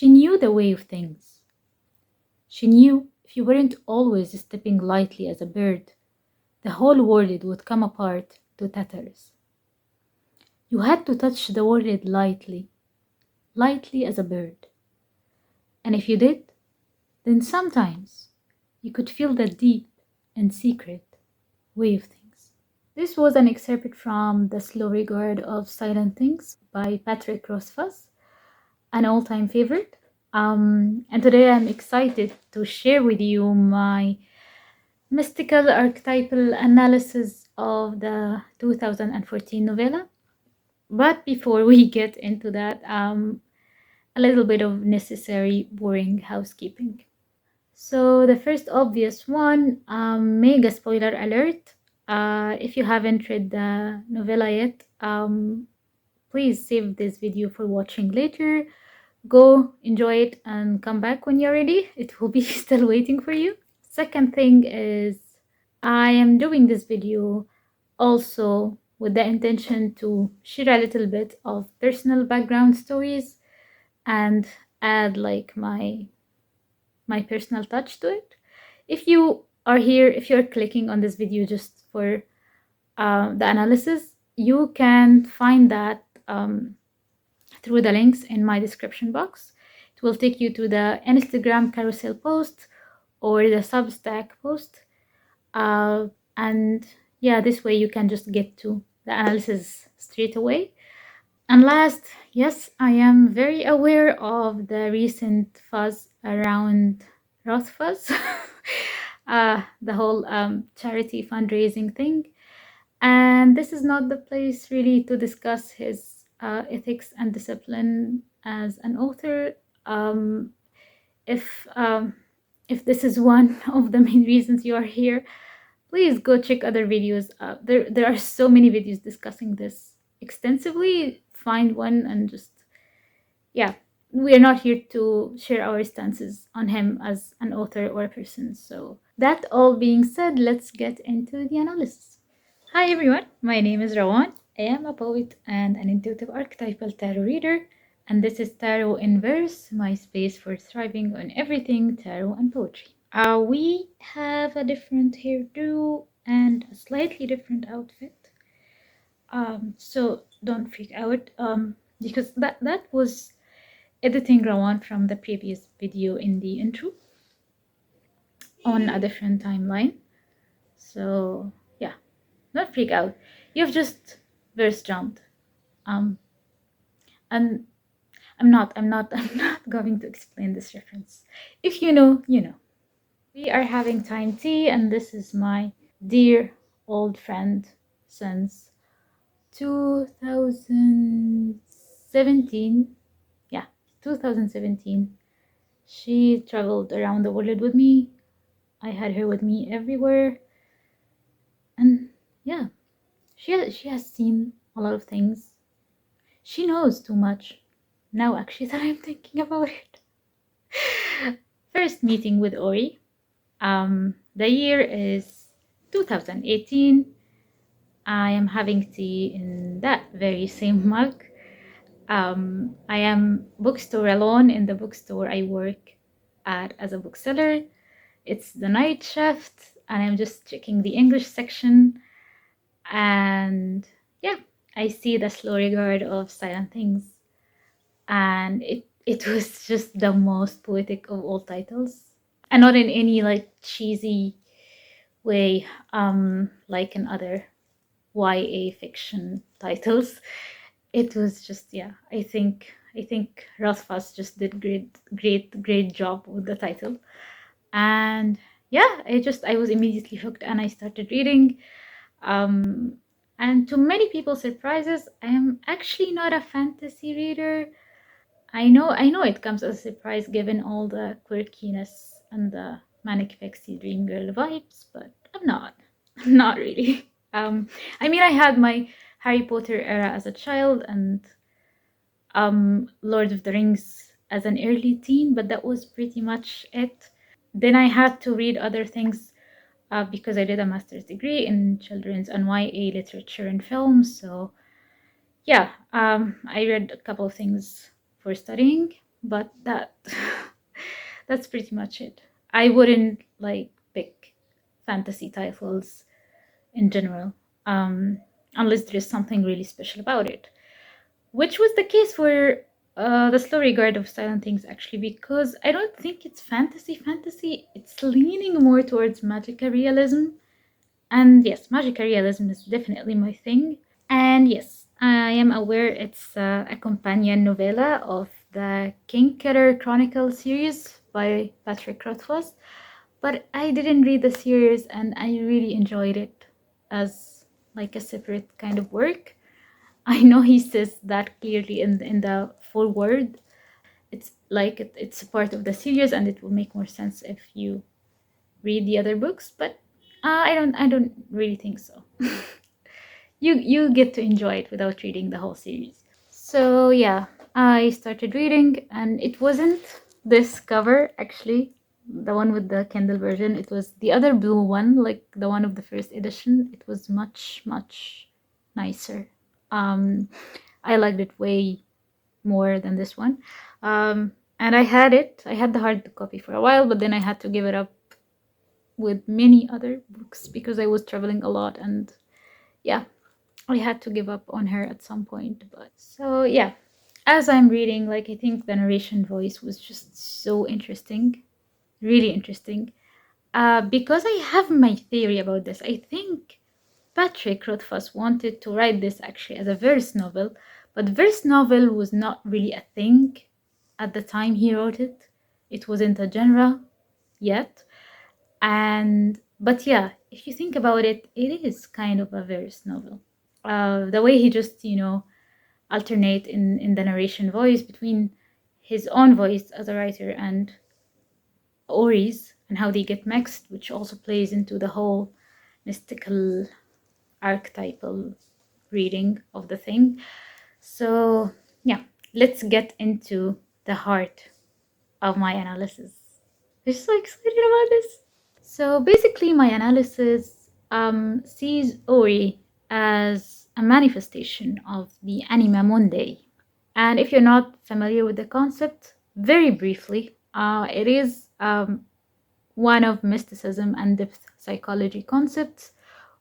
She knew the way of things. She knew if you weren't always stepping lightly as a bird, the whole world would come apart to tatters. You had to touch the world lightly, lightly as a bird. And if you did, then sometimes you could feel the deep and secret way of things. This was an excerpt from The Slow Regard of Silent Things by Patrick Rothfuss, an all-time favorite. And today I'm excited to share with you my mystical archetypal analysis of the 2014 novella. But before we get into that, a little bit of necessary boring housekeeping. So the first obvious one, mega spoiler alert. If you haven't read the novella yet, please save this video for watching later. Go enjoy it and come back when you're ready. It will be still waiting for you. Second thing is, I am doing this video also with the intention to share a little bit of personal background stories and add like my personal touch to it. If you are here, if you're clicking on this video just for the analysis, you can find that through the links in my description box. It will take you to the Instagram carousel post or the Substack post. And yeah, this way you can just get to the analysis straight away. And last, yes, I am very aware of the recent fuzz around Rothfuss, the whole charity fundraising thing. And this is not the place really to discuss his ethics and discipline as an author. If this is one of the main reasons you are here, please go check other videos. There are so many videos discussing this extensively. Find one and just, yeah, we are not here to share our stances on him as an author or a person. So that all being said, let's get into the analysis. Hi everyone, my name is Rawan. I am a poet and an intuitive archetypal tarot reader, and this is Tarot in Verse, my space for thriving on everything tarot and poetry. We have a different hairdo and a slightly different outfit. So don't freak out, because that was editing Rawan from the previous video in the intro on a different timeline. So yeah, don't freak out. You've just verse jumped. And I'm not going to explain this reference. If you know, you know. We are having Thyme Tea, and this is my dear old friend since 2017. Yeah, 2017. She traveled around the world with me. I had her with me everywhere. And yeah, she has seen a lot of things. She knows too much. Now actually that I'm thinking about it. First meeting with Auri. The year is 2018. I am having tea in that very same mug. I am bookstore alone in the bookstore I work at as a bookseller. It's the night shift, and I'm just checking the English section. And yeah, I see the slow regard of Silent Things, and it was just the most poetic of all titles, and not in any like cheesy way, like in other YA fiction titles. It was just, yeah, I think Rothfuss just did great job with the title. And yeah, I was immediately hooked and I started reading. And to many people's surprises, I am actually not a fantasy reader. I know it comes as a surprise given all the quirkiness and the Manic Pixie Dream Girl vibes, but I'm not. I'm not really. I mean, I had my Harry Potter era as a child and Lord of the Rings as an early teen, but that was pretty much it. Then I had to read other things because I did a master's degree in children's and YA literature and film. So yeah, I read a couple of things for studying. but that's pretty much it. I wouldn't like pick fantasy titles in general, unless there is something really special about it, which was the case for the Slow Regard of Silent Things, actually, because I don't think it's fantasy. It's leaning more towards magical realism. And yes, magical realism is definitely my thing. And yes, I am aware it's a companion novella of the Kingkiller Chronicle series by Patrick Rothfuss, but I didn't read the series and I really enjoyed it as like a separate kind of work. I know he says that clearly in the foreword. It's like it's a part of the series, and it will make more sense if you read the other books. But I don't really think so. You get to enjoy it without reading the whole series. So yeah, I started reading, and it wasn't this cover actually, the one with the Kindle version. It was the other blue one, like the one of the first edition. It was much nicer. I liked it way more than this one. And I had it. I had the hard copy for a while, but then I had to give it up with many other books because I was traveling a lot, and yeah, I had to give up on her at some point. But so yeah, as I'm reading, like, I think the narration voice was just so interesting, really interesting. Because I have my theory about this. I think Patrick Rothfuss wanted to write this actually as a verse novel, but verse novel was not really a thing at the time he wrote it. It wasn't a genre yet. And but yeah, if you think about it, it is kind of a verse novel. The way he just, alternate in the narration voice between his own voice as a writer and Auri's, and how they get mixed, which also plays into the whole mystical archetypal reading of the thing. So yeah, let's get into the heart of my analysis. I'm so excited about this. So basically, my analysis sees Ori as a manifestation of the Anima Mundi. And if you're not familiar with the concept, very briefly, it is one of mysticism and depth psychology concepts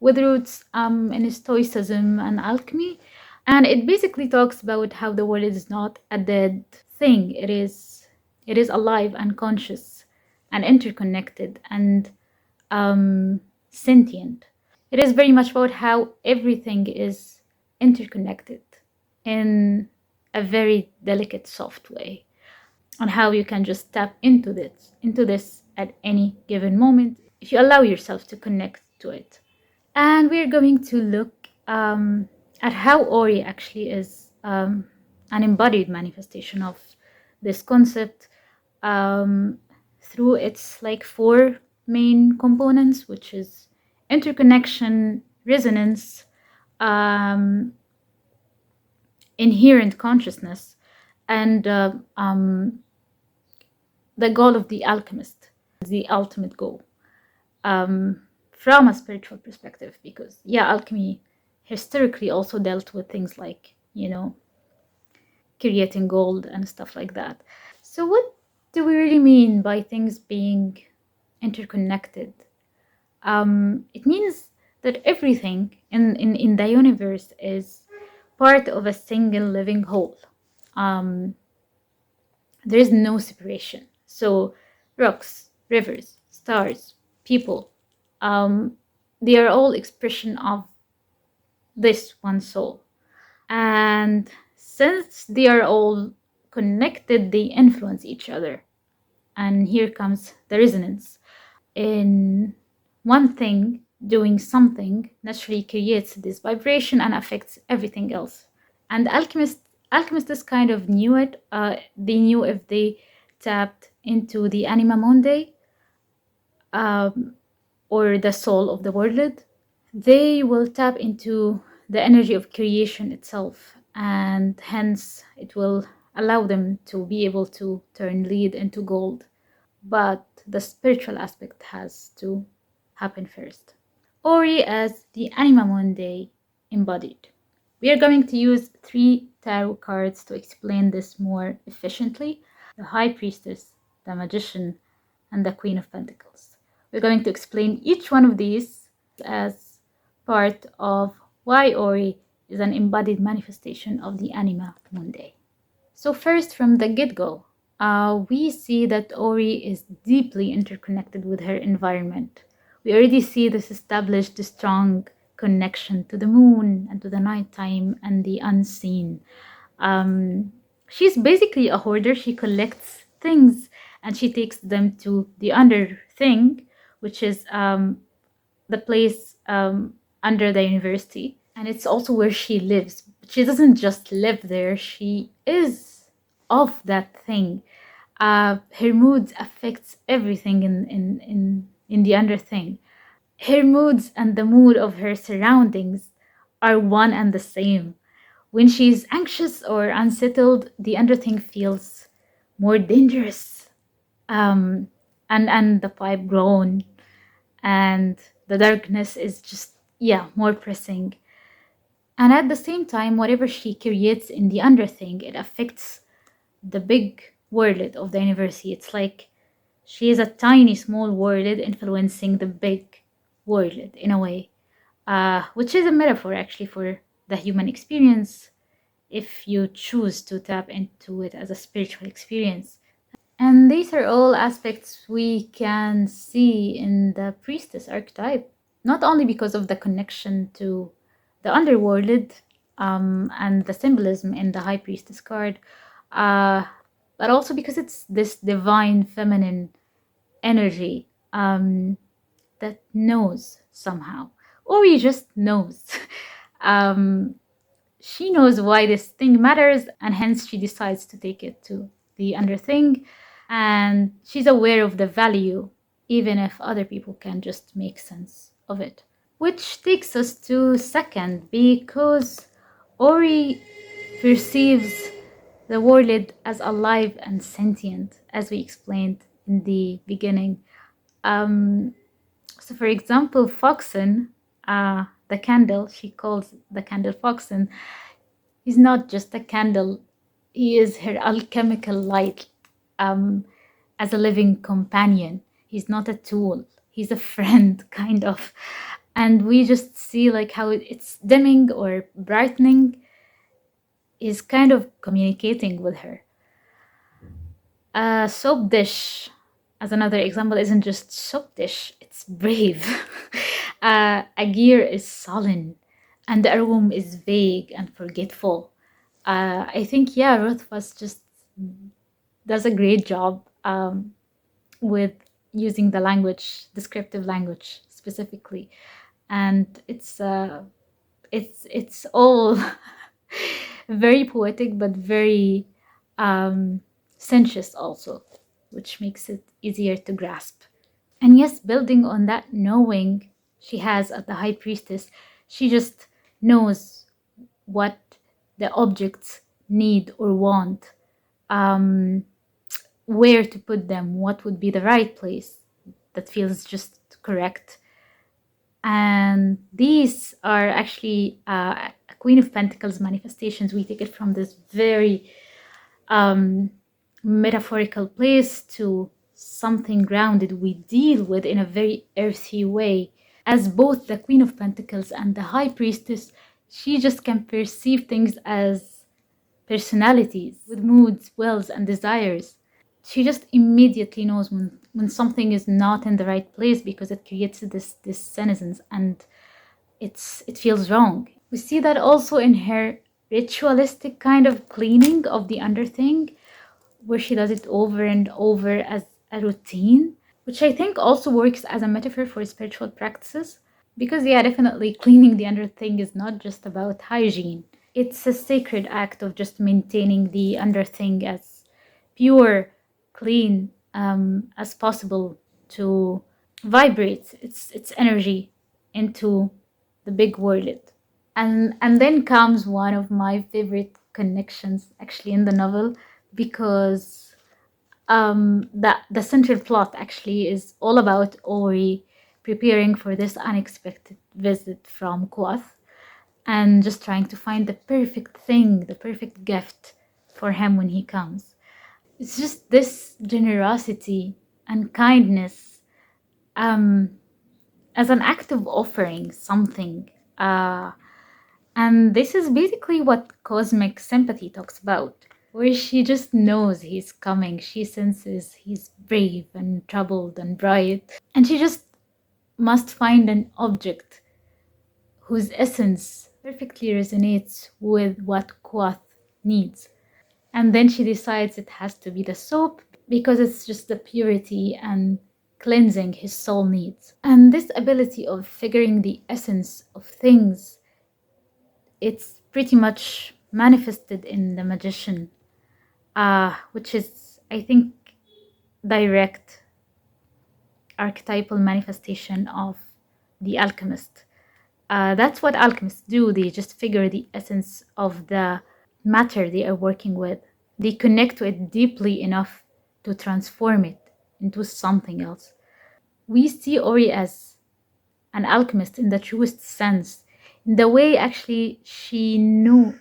with roots in Stoicism and alchemy. And it basically talks about how the world is not a dead thing. It is alive and conscious and interconnected and sentient. It is very much about how everything is interconnected in a very delicate, soft way, on how you can just tap into this at any given moment if you allow yourself to connect to it. And we're going to look at how Ori actually is an embodied manifestation of this concept through its like four main components, which is interconnection, resonance, um, inherent consciousness, and the goal of the alchemist, the ultimate goal. From a spiritual perspective, because yeah, alchemy historically also dealt with things like, creating gold and stuff like that. So what do we really mean by things being interconnected? It means that everything in the universe is part of a single living whole. There is no separation. So rocks, rivers, stars, people, they are all expression of this one soul. And since they are all connected, they influence each other. And here comes the resonance. In one thing, doing something naturally creates this vibration and affects everything else. And alchemists kind of knew it. They knew if they tapped into the Anima Mundi, or the soul of the world, they will tap into the energy of creation itself, and hence it will allow them to be able to turn lead into gold. But the spiritual aspect has to happen first. Ori as the Anima Mundi embodied. We are going to use 3 tarot cards to explain this more efficiently. the High Priestess, the Magician, and the Queen of Pentacles. We're going to explain each one of these as part of why Auri is an embodied manifestation of the Anima Mundi. So first, from the get-go, we see that Auri is deeply interconnected with her environment. We already see this established strong connection to the moon and to the nighttime and the unseen. She's basically a hoarder. She collects things and she takes them to the Underthing, which is the place under the university. And it's also where she lives. But she doesn't just live there, she is of that thing. Her moods affects everything in the Underthing. Her moods and the mood of her surroundings are one and the same. When she's anxious or unsettled, the Underthing feels more dangerous. And the pipe groan, and the darkness is just, more pressing. And at the same time, whatever she creates in the Underthing, it affects the big world of the university. It's like she is a tiny, small world influencing the big world in a way, which is a metaphor actually for the human experience if you choose to tap into it as a spiritual experience. And these are all aspects we can see in the Priestess archetype, not only because of the connection to the underworld and the symbolism in the High Priestess card, but also because it's this divine feminine energy that knows somehow, or he just knows. She knows why this thing matters, and hence she decides to take it to the Underthing, and she's aware of the value, even if other people can just make sense of it. Which takes us to second, because Auri perceives the world as alive and sentient, as we explained in the beginning. So for example, Foxen, the candle, she calls the candle Foxen, he's not just a candle, he is her alchemical light, as a living companion. He's not a tool, he's a friend, kind of. And we just see like how it's dimming or brightening is kind of communicating with her. A soap dish, as another example, isn't just soap dish, it's brave. A gear is sullen, and the room is vague and forgetful. I think, Rothfuss just does a great job with using the language, descriptive language specifically, and it's all very poetic, but very sensuous also, which makes it easier to grasp. And yes, building on that knowing she has at the High Priestess, she just knows what the objects need or want, where to put them, what would be the right place that feels just correct. And these are actually a Queen of Pentacles manifestations. We take it from this very metaphorical place to something grounded we deal with in a very earthy way. As both the Queen of Pentacles and the High Priestess, she just can perceive things as personalities with moods, wills, and desires. She just immediately knows when something is not in the right place, because it creates this senescence and it feels wrong. We see that also in her ritualistic kind of cleaning of the Underthing, where she does it over and over as a routine, which I think also works as a metaphor for spiritual practices. Because definitely cleaning the Underthing is not just about hygiene. It's a sacred act of just maintaining the Underthing as pure, clean as possible, to vibrate its energy into the big world. And then comes one of my favorite connections actually in the novel, because the central plot actually is all about Auri preparing for this unexpected visit from Quoth, and just trying to find the perfect thing, the perfect gift for him when he comes. It's just this generosity and kindness, as an act of offering something. And this is basically what cosmic sympathy talks about, where she just knows he's coming. She senses he's brave and troubled and bright, and she just must find an object whose essence perfectly resonates with what Quoth needs. And then she decides it has to be the soap because it's just the purity and cleansing his soul needs. And this ability of figuring the essence of things, it's pretty much manifested in the magician, which is, I think, direct archetypal manifestation of the alchemist. That's what alchemists do. They just figure the essence of the matter they are working with. They connect to it deeply enough to transform it into something else. We see Ori as an alchemist in the truest sense, in the way actually she knows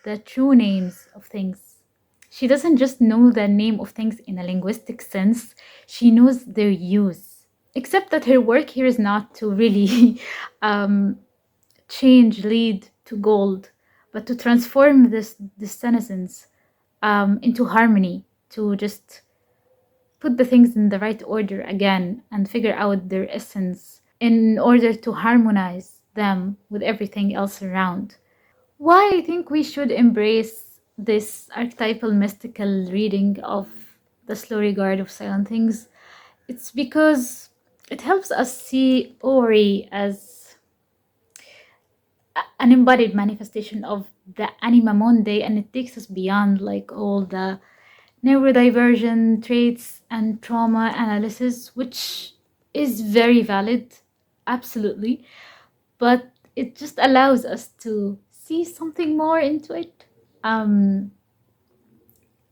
the true names of things. She doesn't just know the name of things in a linguistic sense, she knows their use. Except that her work here is not to really change lead to gold, but to transform this senescence into harmony, to just put the things in the right order again and figure out their essence in order to harmonize them with everything else around. Why I think we should embrace this archetypal mystical reading of the slow regard of silent things, it's because it helps us see Ori as an embodied manifestation of the Anima Mundi, and it takes us beyond like all the neurodivergent traits and trauma analysis, which is very valid, absolutely, but it just allows us to see something more into it. And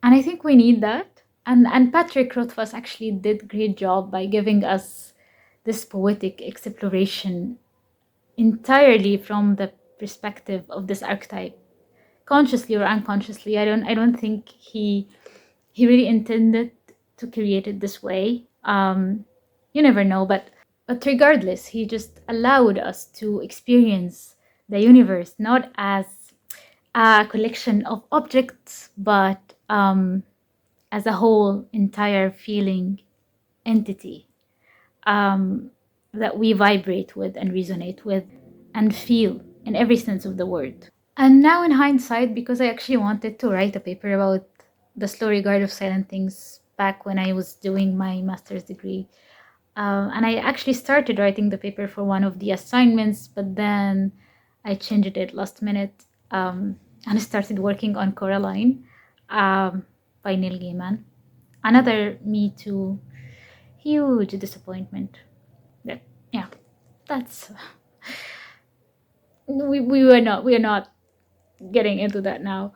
I think we need that. And Patrick Rothfuss actually did great job by giving us this poetic exploration entirely from the perspective of this archetype, consciously or unconsciously. I don't think he really intended to create it this way. You never know, but regardless, he just allowed us to experience the universe not as a collection of objects, but as a whole entire feeling entity that we vibrate with and resonate with and feel in every sense of the word. And now in hindsight, because I actually wanted to write a paper about the slow regard of silent things back when I was doing my master's degree, and I actually started writing the paper for one of the assignments, but then I changed it last minute, and I started working on Coraline by Neil Gaiman. Another Me Too huge disappointment. But yeah, that's we are not getting into that now.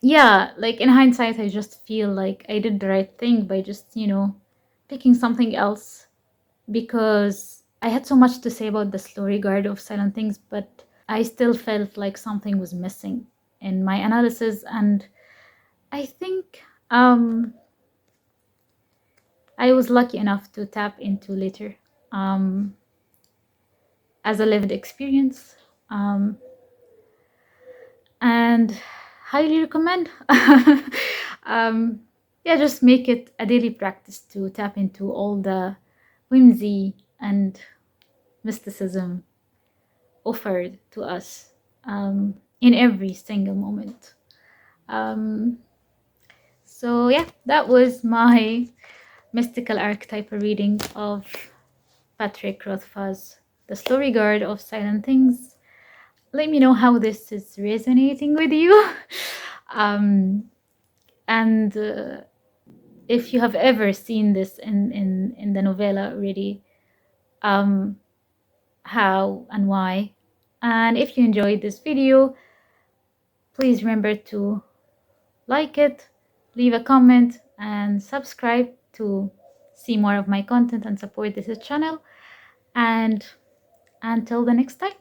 Yeah, like in hindsight, I just feel like I did the right thing by just, picking something else, because I had so much to say about the slow regard of silent things, but I still felt like something was missing in my analysis. And I think I was lucky enough to tap into later as a lived experience. And highly recommend. Yeah, just make it a daily practice to tap into all the whimsy and mysticism offered to us in every single moment. So yeah, that was my mystical archetypal reading of Patrick Rothfuss, The Slow Regard of Silent Things. Let me know how this is resonating with you. And if you have ever seen this in the novella already, how and why. And if you enjoyed this video, please remember to like it, leave a comment, and subscribe to see more of my content and support this channel. And until the next time.